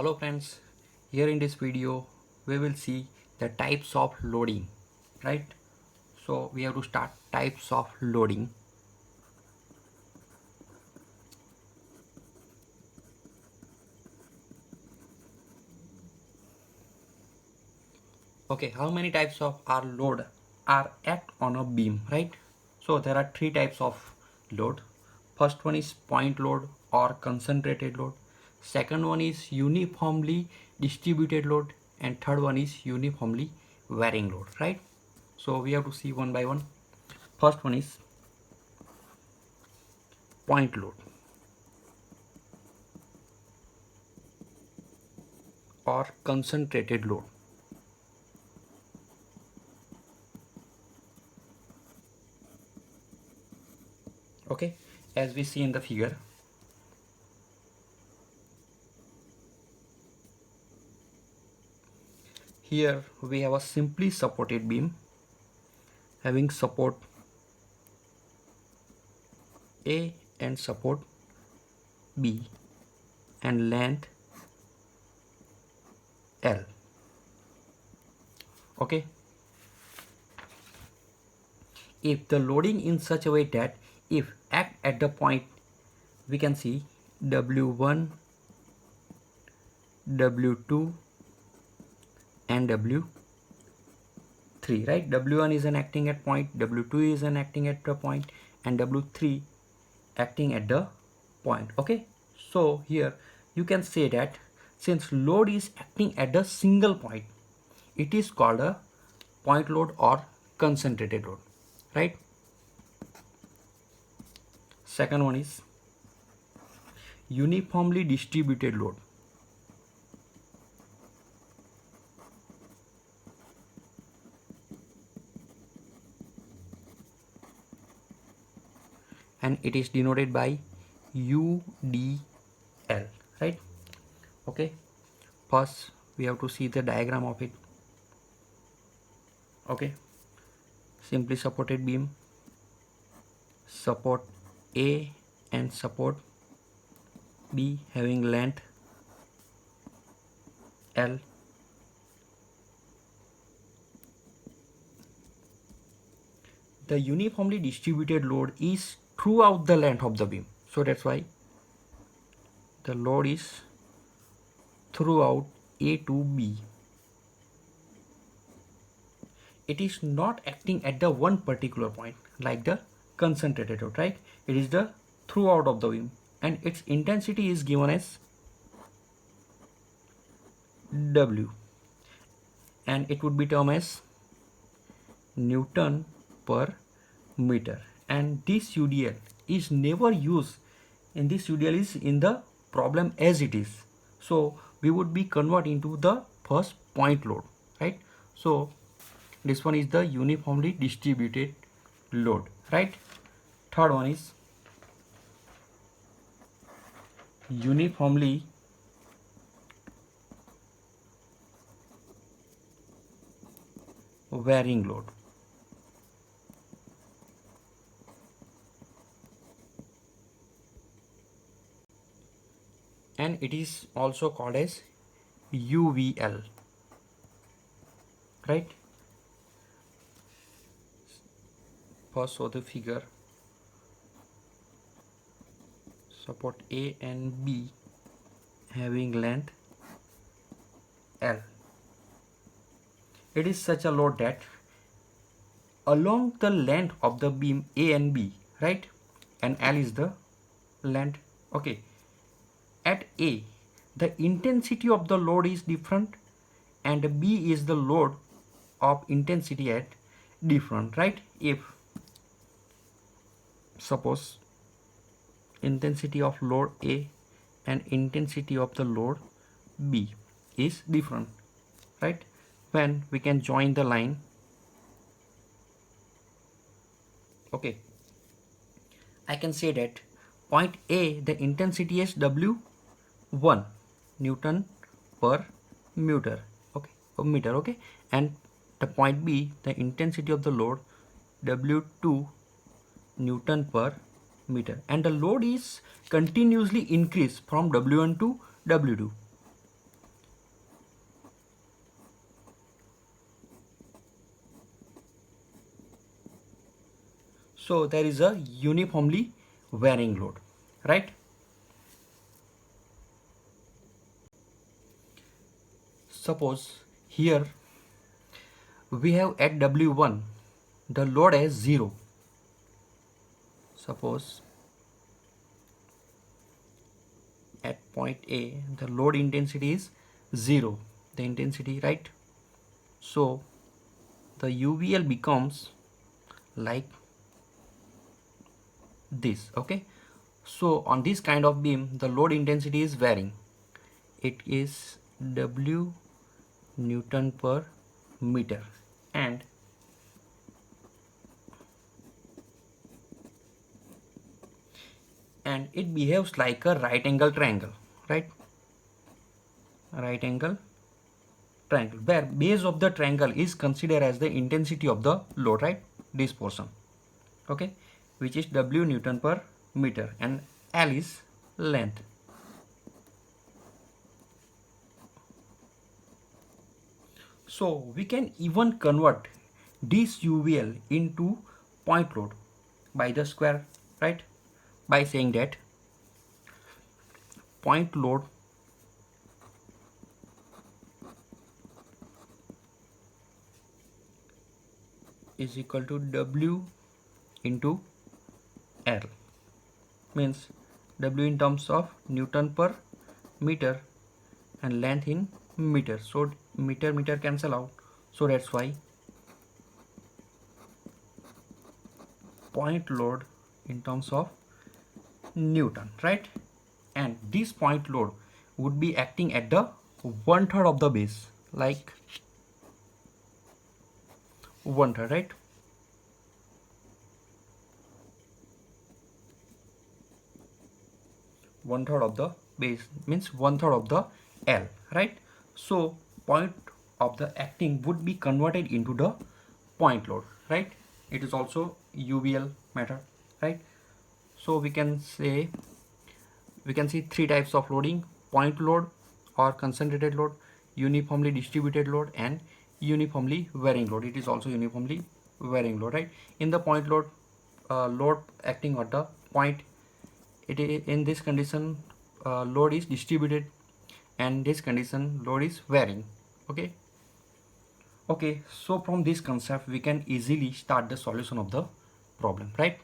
Hello friends, here in this video we will see the types of loading, right? So we have to start types of loading. Okay, how many types of our load are act on a beam, right? So there are three types of load. First one is point load or concentrated load. Second one is uniformly distributed load, and third one is uniformly varying load, right? So we have to see one by one. First one is point load or concentrated load. Okay, as we see in the figure, here we have a simply supported beam having support A and support B and length L. Okay, if the loading in such a way that if act at the point, we can see W1, W2 and W3, right? W1 is an acting at point, W2 is an acting at the point, and W3 acting at the point. Okay, so here you can say that since load is acting at a single point, it is called a point load or concentrated load, right? Second one is uniformly distributed load. And it is denoted by UDL, right? Okay, first we have to see the diagram of it. Okay, simply supported beam, support A and support B having length L. The uniformly distributed load is throughout the length of the beam, so that's why the load is throughout A to B. It is not acting at the one particular point like the concentrated load, right? It is the throughout of the beam, and its intensity is given as W, and it would be termed as Newton per meter. And this UDL is never used, and this UDL is in the problem as it is, so we would be converting to the first point load, right? So this one is the uniformly distributed load, right? Third one is uniformly varying load. And it is also called as UVL, right? First show the figure. Support A and B having length L. It is such a load that along the length of the beam A and B, right, and L is the length. Okay, at A the intensity of the load is different, and B is the load of intensity at different, right? If suppose intensity of load A and intensity of the load B is different, right? When we can join the line, okay, I can say that point A the intensity is W1 Newton per meter, okay, and the point B the intensity of the load W2 Newton per meter, and the load is continuously increased from W1 to W2. So there is a uniformly varying load, right? Suppose here we have at W1 the load as 0. Suppose at point A the load intensity is 0, the intensity, right? So the UVL becomes like this. Okay, so on this kind of beam the load intensity is varying. It is W Newton per meter, and it behaves like a right angle triangle, right? Right angle triangle, where base of the triangle is considered as the intensity of the load, right? This portion, okay, which is W Newton per meter, and L is length. So we can even convert this UVL into point load by the square, right? By saying that point load is equal to W into L, means W in terms of Newton per meter and length in meter. So meter cancel out. So that's why point load in terms of Newton, right? And this point load would be acting at the 1/3 of the base, like 1/3, right? 1/3 of the base means 1/3 of the L, right? So point of the acting would be converted into the point load, right? It is also UVL method, right? So we can see three types of loading: point load or concentrated load, uniformly distributed load, and uniformly varying load. It is also uniformly varying load, right? In the point load, load acting at the point, in this condition load is distributed, and this condition load is varying. Okay, so from this concept we can easily start the solution of the problem, right?